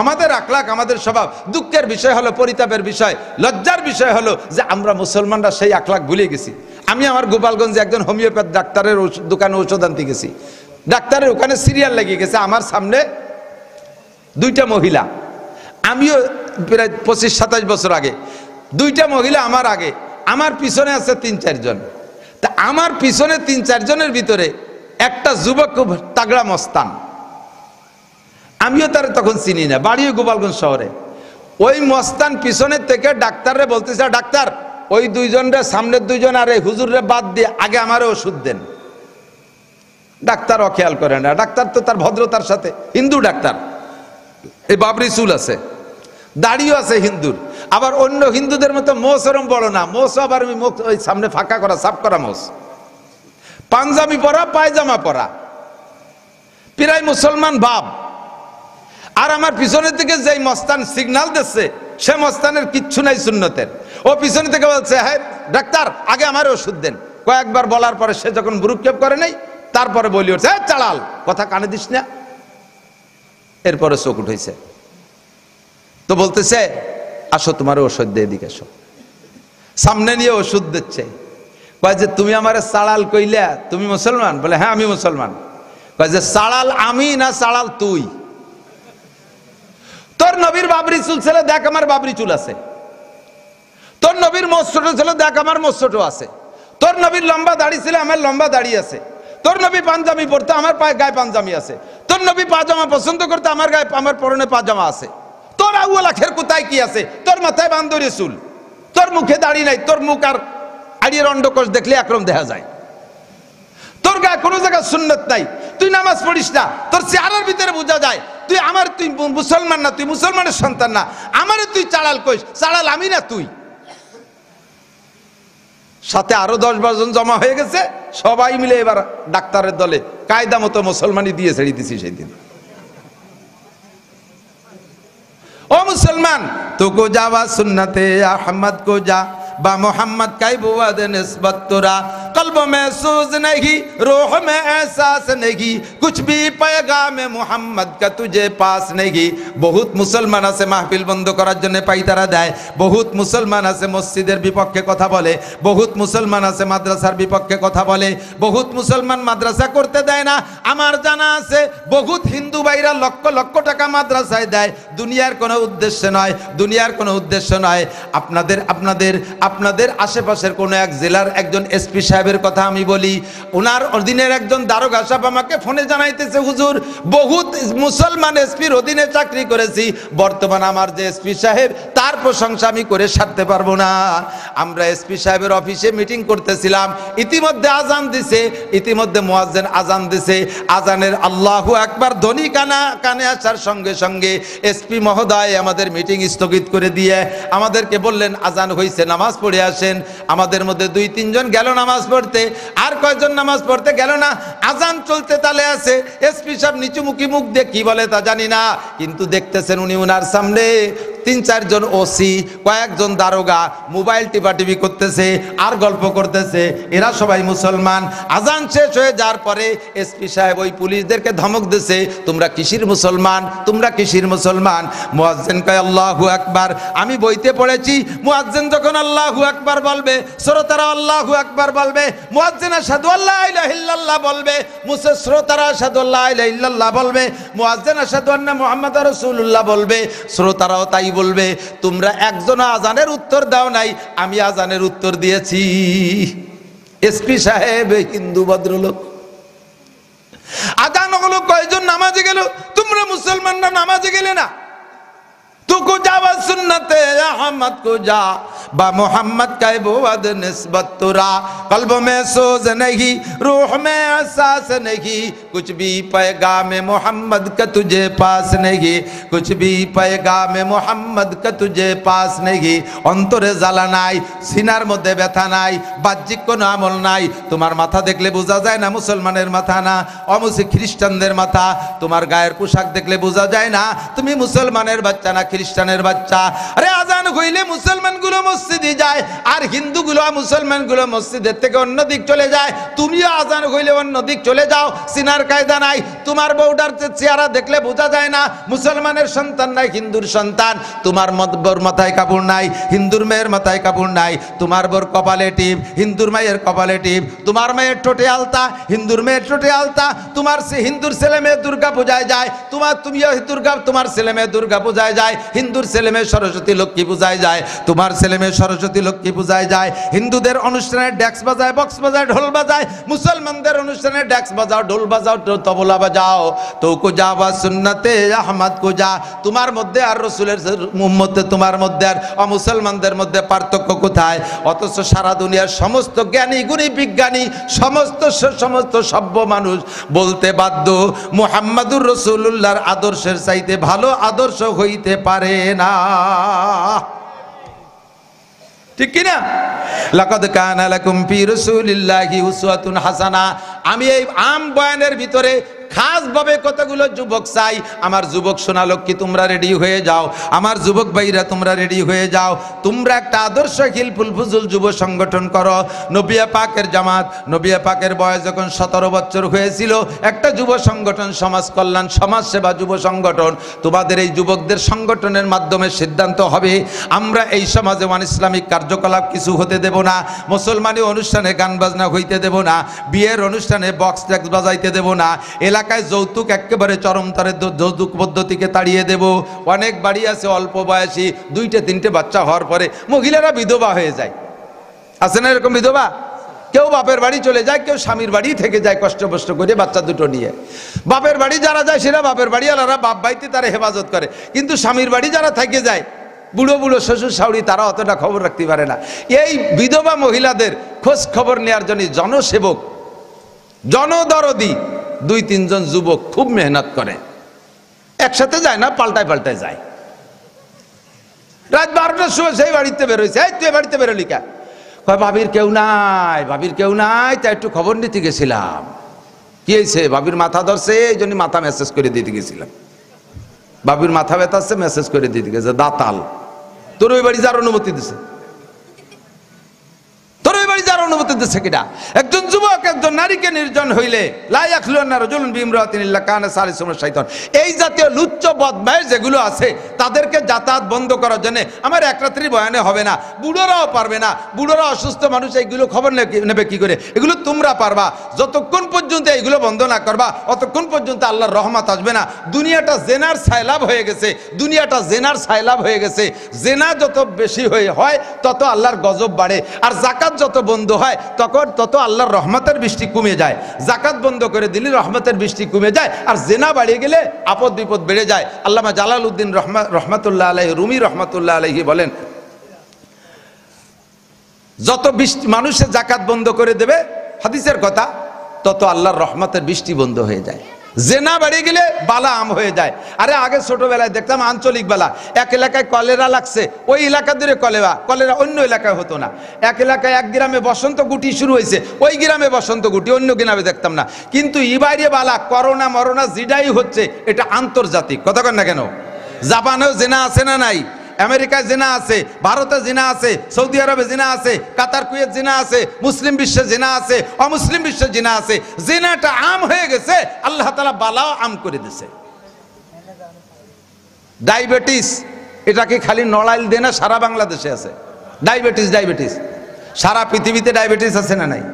আমাদের আখলাক, আমাদের স্বভাব। দুঃখের বিষয় হলো, পরিতাপের বিষয়, লজ্জার বিষয় হলো যে আমরা মুসলমানরা সেই আখলাক ভুলে গেছি। আমি আমার গোপালগঞ্জে একজন হোমিওপ্যাথ ডাক্তারের দোকানে ঔষধ আনতে গেছি। ডাক্তারের ওখানে সিরিয়াল লেগে গেছে, আমার সামনে 2টা মহিলা, আমিও প্রায় 25-27 বছর আগে, 2টা মহিলা আমার আগে, আমার পিছনে আছে 3-4 জন। তা আমার পিছনে 3-4 জনের ভিতরে একটা যুবক খুব তাগড়া মস্তান, আমিও তার তখন চিনি না, বাড়িও গোপালগঞ্জ শহরে। ওই মস্তান পিছনের থেকে ডাক্তাররে বলতেছে, ডাক্তার ওই 2 জনের সামনের 2 জন আর এই হুজুররে বাদ দিয়ে আগে আমারে ওষুধ দেন। ডাক্তার অখেয়াল করে না, ডাক্তার তো তার ভদ্রতার সাথে, হিন্দু ডাক্তার, এই বাবরি চুল আছে, দাড়িও আছে হিন্দুর, আবার অন্য হিন্দুদের মতো মোষ ওরম বড় না, মোষ আবার ওই সামনে ফাঁকা করা, সাফ করা মোষ, পাঞ্জাবি পরা, পায়জামা পরা, প্রায় মুসলমান ভাব। আর আমার পিছনের থেকে যেই মস্তান সিগন্যাল দিচ্ছে, সে মস্তানের কিচ্ছু নাই সুন্নতের। ও পিছনে থেকে বলছে, হ্যাঁ ডাক্তার আগে আমার ওষুধ দেন। কয়েকবার বলার পরে সে যখন ভ্রুক্ষেপ করে নাই, তারপরে বলি উঠছে, চালাল, কথা কানে দিস না। এরপরে চোখ উঠেছে, তো বলতেছে আসো তোমার ওষুধ দিয়ে, এদিকে এসো। সামনে নিয়ে ওষুধ দিচ্ছে। কয় যে তুমি আমারে চালাল কইলা, তুমি মুসলমান? বলে হ্যাঁ আমি মুসলমান। কয় যে চালাল আমি না চালাল তুই? তোর নবীর বাবরি চুল ছিল, দেখ আমার বাবরি চুল আছে। তোর নবীর মোচ ছোট ছিল, দেখ আমার মোচ ছোট আছে। তোর নবীর লম্বা দাড়ি ছিল, আমার লম্বা দাড়ি আছে। তোর নবী পাঞ্জাবি পরতে, আমার গায়ে পাঞ্জাবি আছে। তোর নবী পাজামা পছন্দ করতে, আমার গায়ে, আমার পরনে পাজামা আছে। তোর আউয়াল আখের কোথায় কি আছে? তোর মাথায় বান্দরি চুল, তোর মুখে দাড়ি নাই, তোর মুখ আর আড়ির অন্ডকোষ দেখলে একরকম দেখা যায়। তোর গায়ে কোনো জায়গায় সুন্নত নাই, তুই নামাজ পড়িস না, তোর চেহারার ভিতরে বোঝা যায় তুই তুই মুসলমান না, তুই মুসলমানের সন্তান না। আমারে তুই চালাল কইস, চালাল আমি না তুই। সাথে আরো 10-12 জন জমা হয়ে গেছে, সবাই মিলে এবার ডাক্তারের দলে কায়দা মতো মুসলমানি দিয়ে ছেড়ে দিছি সেই দিন। ও মুসলমান, তোকো যাওয়া সুন্নতে আহমদ কো যা बा मोहम्मद का बुआद निस्बत तुरा कल्ब में सूज नहीं रूह में एहसास नहीं कुछ भी पैगाम मोहम्मद का तुझे पास नहीं। बहुत मुसलमान আছে মাহফিল বন্ধ করার জন্য পাইতারা দেয়, বহুত মুসলমান আছে মসজিদের বিপক্ষে কথা বলে, বহুত মুসলমান আছে মাদ্রাসার বিপক্ষে কথা বলে, বহুত মুসলমান মাদ্রাসা করতে দেয় না। আমার জানা আছে বহুত হিন্দু ভাইরা লক্ষ লক্ষ টাকা মাদ্রাসায় দেয়, দুনিয়ার কোনো উদ্দেশ্য নয়, দুনিয়ার কোনো উদ্দেশ্য নয়। আপনাদের আশেপাশের কোনো এক জেলার একজন এসপি সাহেব সাহেবের কথা আমি বলি, ওনার অধীনের একজন দারোগা সাহেব আমাকে ফোনে জানাইতেছে, হুজুর বহুত মুসলমান এসপির অধীনে চাকরি করেছি, বর্তমান আমার যে এসপি সাহেব তার প্রশংসা আমি করে সারতে পারবো না। আমরা এসপি সাহেবের অফিসে মিটিং করতেছিলাম, ইতিমধ্যে আজান দিছে, ইতিমধ্যে মুয়াজ্জিন আজান দিছে। আজানের আল্লাহু আকবার ধ্বনি কানে আসার সঙ্গে সঙ্গে এসপি মহোদয় আমাদের মিটিং স্থগিত করে দিয়ে আমাদেরকে বললেন, আজান হয়েছে, নামাজ পড়ে আসেন। আমাদের মধ্যে 2-3 জন গেল নামাজ পড়তে, আর কয়জন নামাজ পড়তে গেল না। আজান চলতে তালে আছে, এসপি সাহেব নিচুমুখী মুখ দিয়ে কি বলে তা জানি না, কিন্তু দেখতেছেন উনি ওনার সামনে 3-4 জন ওসি, কয়েকজন দারোগা মোবাইল টিপাটিপি করতেছে আর গল্প করতেছে, এরা সবাই মুসলমান। আজান শেষ হয়ে যাওয়ার পরে এসপি সাহেব ওই পুলিশদেরকে ধমক দিছে, তোমরা কিসির মুসলমান, তোমরা কিসির মুসলমান। মুয়াজ্জিন কয় আল্লাহু আকবার। আমি বইতে পড়েছি, মুয়াজ্জিন যখন আল্লাহু আকবার বলবে, শ্রোতারা আল্লাহু আকবার বলবে, মুয়াজ্জিন আশহাদু আল্লা ইলাহা ইল্লাল্লাহ বলবে, শ্রোতারা আশহাদু আল্লা ইলাহা ইল্লাল্লাহ বলবে, মুয়াজ্জিন আশহাদু আন্না মুহাম্মাদুর রাসূলুল্লাহ বলবে, শ্রোতারাও তাই বলবে। তোমরা একজন আজানের উত্তর দাও নাই, আমি আজানের উত্তর দিয়েছি। এসপি সাহেব হিন্দু ভদ্রলোক, আজান হলো, কয়জন নামাজে গেল, তোমরা মুসলমানরা নামাজে গেলে না। तुको जावा सुन्नते अहमद को जा बा मोहम्मद का बोवद निस्बत तुरा कल्ब में सोज नहीं रूह में एहसास नहीं कुछ भी पैगाम मोहम्मद का तुझे पास नहीं कुछ भी पैगाम मोहम्मद का तुझे पास नहीं অন্তরে জ্বালা নাই সিনার মধ্যে ব্যথা নাই বাহ্যিক কোনো আমল নাই তোমার মাথা দেখলে বোঝা যায় না মুসলমানের মাথা না অমুসলিম খ্রিস্টানদের মাথা তোমার গায়ের পোশাক দেখলে বোঝা যায় না তুমি মুসলমানের বাচ্চা না খ্রিস্টানের বাচ্চা আরে আজান হইলে মুসলমানগুলো মসজিদে যায় আর হিন্দুগুলো মুসলমানগুলো মসজিদের থেকে অন্য দিক চলে যায় তুমিও আজান হইলে অন্য দিক চলে যাও সিনার কায়দা নাই তোমার বউডার চেহারা দেখলে বোঝা যায় না মুসলমানের সন্তান নাই হিন্দুর সন্তান তোমার বউর মাথায় কাপড় নাই হিন্দুর মেয়ের মাথায় কাপড় নাই তোমার বউর কপালে টিপ হিন্দুর মায়ের কপালে টিপ তোমার মায়ের ঠোঁটে আলতা হিন্দুর মেয়ের ঠোঁটে আলতা তোমার হিন্দুর ছেলে মেয়ে দুর্গা পূজায় যায় তুমিও দুর্গা তোমার ছেলে মেয়ে দুর্গা পূজায় যায় হিন্দুর ছেলে মেয়ে সরস্বতী লক্ষ্মী পূজায় যায় তোমার ছেলে মেয়ে সরস্বতী লক্ষ্মী পূজায় যায় হিন্দুদের অনুষ্ঠানে ড্যাক্স বাজায় বক্স বাজায় ঢোল বাজায় মুসলমানদের অনুষ্ঠানে ড্যাক্স বাজাও ঢোল বাজাও তবলা বাজাও তো কো যাওয়া সুন্নতে আহমদ কো যা তোমার মধ্যে আর রাসূলের উম্মতে তোমার মধ্যে আর মুসলমানদের মধ্যে পার্থক্য কোথায় অথচ সারা দুনিয়ার সমস্ত জ্ঞানী গুণী বিজ্ঞানী সমস্ত সভ্য মানুষ বলতে বাধ্য মুহাম্মাদুর রাসূলুল্লাহর আদর্শের চাইতে ভালো আদর্শ হইতে পারে না ঠিক কি না লাকাদ কানা লাকুম ফি রাসূলিল্লাহি উসওয়াতুন হাসানা আমি এই আম বয়ানের ভিতরে খাস ভাবে কতগুলো যুবক চাই আমার যুবক সোনালক্ষ্মী তোমরা রেডি হয়ে যাও আমার যুবক ভাইরা তোমরা রেডি হয়ে যাও তোমরা একটা আদর্শশীল ফুলফুজুল যুব সংগঠন করো নবিয়া পাকের জামাত নবিয়া পাকের বয়স যখন 17 বছর হয়েছিল একটা যুব সংগঠন সমাজ কল্যাণ সমাজ সেবা যুব সংগঠন তোমাদের এই যুবকদের সংগঠনের মাধ্যমে সিদ্ধান্ত হবে আমরা এই সমাজে ওয়ান ইসলামিক কার্যকলাপ কিছু হতে দেব না মুসলমানি অনুষ্ঠানে গান বাজনা হইতে দেব না বিয়ের অনুষ্ঠানে বক্স ট্যাক্স বাজাইতে দেব না এলাকায় যৌতুক একেবারে চরমতরে যৌতুক পদ্ধতিকে তাড়িয়ে দেব অনেক বাড়ি আছে অল্প বয়সী 2-3টে বাচ্চা হওয়ার পরে মহিলারা বিধবা হয়ে যায় আছে না এরকম বিধবা কেউ বাপের বাড়ি চলে যায় কেউ স্বামীর বাড়ি থেকে যায় কষ্ট করে বাচ্চা দুটো নিয়ে বাপের বাড়ি যারা যায় সেটা বাপের বাড়ি আলারা বাপ ভাইতে তারা হেফাজত করে কিন্তু স্বামীর বাড়ি যারা থেকে যায় বুড়ো বুড়ো শ্বশুর শাশুড়ি তারা অতটা খবর রাখতে পারে না এই বিধবা মহিলাদের খোঁজ খবর নেওয়ার জন্য জনসেবক জনদরদি 2-3 জন যুবক খুব মেহনত করে একসাথে যায় না পাল্টায় যায় রাত 12টার সময় সেই বাড়িতে বেরোইছে এই তুই বাড়িতে বেরোলি কে কয় ভাবির কেউ নাই তাই একটু খবর নিতে গেছিলাম কি হয়েছে ভাবির মাথা ধরছে এই জন্য মাথা মেসেজ করে দিতে গেছিলাম ভাবির মাথা ব্যথাচ্ছে মেসেজ করে দিতে গেছে দাতাল তোর ওই বাড়ি যার অনুমতি দিছে যার অনুমতি দিচ্ছে কিনা একজন যুবক একজন নারীকে নির্জন হইলে লা ইয়াখলুনা রাজুলুন বিইমরাতিন ইল্লা কানা সালিসুহুমা শাইতান এই জাতীয় লুচ্চ বদমাইশ যেগুলো আছে তাদেরকে যাতায়াত বন্ধ করার জন্য আমার এক রাত্রি বয়ানে হবে না বুড়োরাও পারবে না বুড়োরা অসুস্থ মানুষ এইগুলো খবর নেবে কি করে এগুলো তোমরা পারবা যতক্ষণ পর্যন্ত এইগুলো বন্ধ না করবা অতক্ষণ পর্যন্ত আল্লাহর রহমত আসবে না দুনিয়াটা জেনার সাইলাব হয়ে গেছে জেনা যত বেশি হয় তত আল্লাহর গজব বাড়ে আর যাকাত যত বন্ধ হয় তখন তত আল্লাহর রহমতের বৃষ্টি কমে যায়। জাকাত বন্ধ করে দিলে রহমতের বৃষ্টি কমে যায়, আর জেনা বাড়িয়ে গেলে আপদ বিপদ বেড়ে যায়। আল্লামা জালালউদ্দিন রহমাতুল্লাহ আলাইহি, রুমি রহমাতুল্লাহ আলাইহি বলেন, যত মানুষের জাকাত বন্ধ করে দেবে, হাদিসের কথা, তত আল্লাহর রহমতের বৃষ্টি বন্ধ হয়ে যায়। জেনা বেড়ে গেলে বালা আম হয়ে যায়। আরে আগে ছোটবেলায় দেখতাম আঞ্চলিক বালা, এক এলাকায় কলেরা লাগছে, ওই এলাকা ধরে কলেরা অন্য এলাকায় হতো না। এক এলাকায় এক গ্রামে বসন্ত গুটি শুরু হয়েছে, ওই গ্রামে বসন্ত গুটি, অন্য গ্রামে দেখতাম না। কিন্তু ইবাইরে বালা করোনা মরোনা জিডাই হচ্ছে, এটা আন্তর্জাতিক। কথা কন না কেন? জাপানেও জেনা আছে না নাই? আমেরিকায় জিনা আছে, ভারতে জিনা আছে, সৌদি আরবে জিনা আছে, কাতার কুয়েত জিনা আছে, মুসলিম বিশ্বে জিনা আছে, অমুসলিম বিশ্বে জিনা আছে। জিনাটা আম হয়ে গেছে, আল্লাহ তাআলা বালাও আম করে দিয়েছে। ডায়াবেটিস, এটা কি খালি নড়াইল দেয় না, সারা বাংলাদেশে আছে ডায়াবেটিস। সারা পৃথিবীতে ডায়াবেটিস আছে না নাই?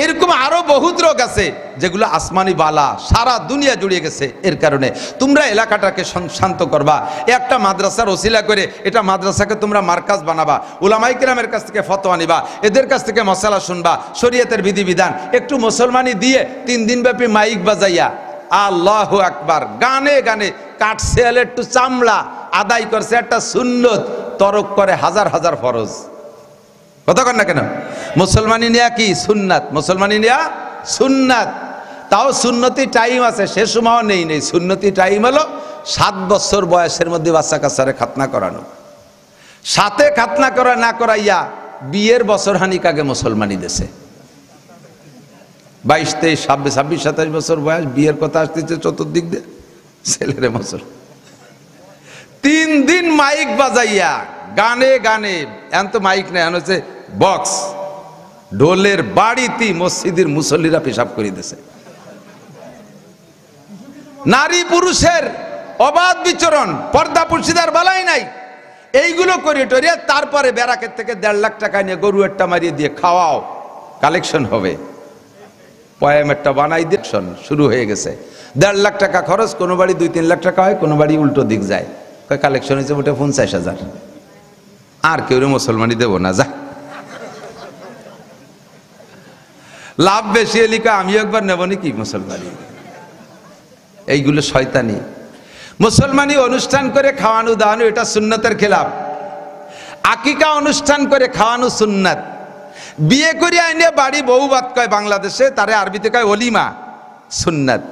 এরকম আরো বহুত রোগ আছে যেগুলো আসমানি বালা, সারা দুনিয়া জুড়িয়ে গেছে। এর কারণে তোমরা এলাকাটাকে শান্ত করবা, একটা মাদ্রাসার ওসিলা করে এটা মাদ্রাসাকে তোমরা মার্কাজ বানাবা, উলামায়ে কেরামের কাছ থেকে ফতোয়া নিবা, এদের কাছ থেকে মশালা শুনবা, শরীয়তের বিধিবিধান একটু মুসলমানি দিয়ে 3 দিন ব্যাপী মাইক বাজাইয়া আল্লাহু আকবার, গানে গানে কাটছে একটু চামড়া, আদায় করছে একটা সুন্নত, তরক করে হাজার হাজার ফরজ। কথা কন না কেন? মুসলমানি নিয়া কি সুন্নাত, মুসলমানি নিয়া সুন্নাত। তাও সুন্নতি টাইম আছে, সে সময় নেই। সুন্নতি টাইম হলো 7 বছর বয়সের মধ্যে বাচ্চা কাচ্চারে খাতনা করানো। সাথে খাতনা করা না করাইয়া বিয়ের বছর হানিক আগে মুসলমানি দেশে 22, 23, 26, 27 বছর বয়স, বিয়ের কথা আসতেছে চতুর্দিক দিয়ে, ছেলেরে মুসল 3 দিন মাইক বাজাইয়া গানে গানে, এখন তো মাইক নেই, এখন হচ্ছে বক্স, ঢোলের বাড়িতে মসজিদের মুসল্লিরা পেশাব করে দিয়েছে। নারী পুরুষের অবাধ বিচরণ, পর্দা পুরুষিদার বালাই নাই। এইগুলো করে টরিয়ে তারপরে ব্যারাকের থেকে 1.5 লাখ টাকা নিয়ে গরু একটা মারিয়ে দিয়ে খাওয়াও, কালেকশন হবে, পয়াম একটা বানাই দিয়ে শুরু হয়ে গেছে। 1.5 লাখ টাকা খরচ, কোনো বাড়ি 2-3 লাখ টাকা হয়, কোনো বাড়ি উল্টো দিক যায়। কালেকশন হয়েছে ওটা 50,000। আর কেউ মুসলমানি দেব না, যা লাভ বেশি এলিকা আমি একবার নেব নাকি মুসলমানি। এইগুলো শয়তানি। মুসলমানি অনুষ্ঠান করে খাওয়ানো দাওয়ানো এটা সুন্নতের খেলাফ। আকিকা অনুষ্ঠান করে খাওয়ানো সুন্নাত। বিয়ে করে আইনে বাড়ি বউ ভাত কয় বাংলাদেশে, তারে আরবিতে কয় অলিমা, সুন্নাত।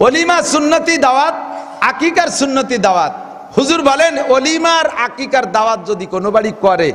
অলিমা সুন্নতি দাওয়াত, আকিকার সুন্নতি দাওয়াত। হুজুর বলেন অলিমার আকিকার দাওয়াত যদি কোনো বাড়ি করে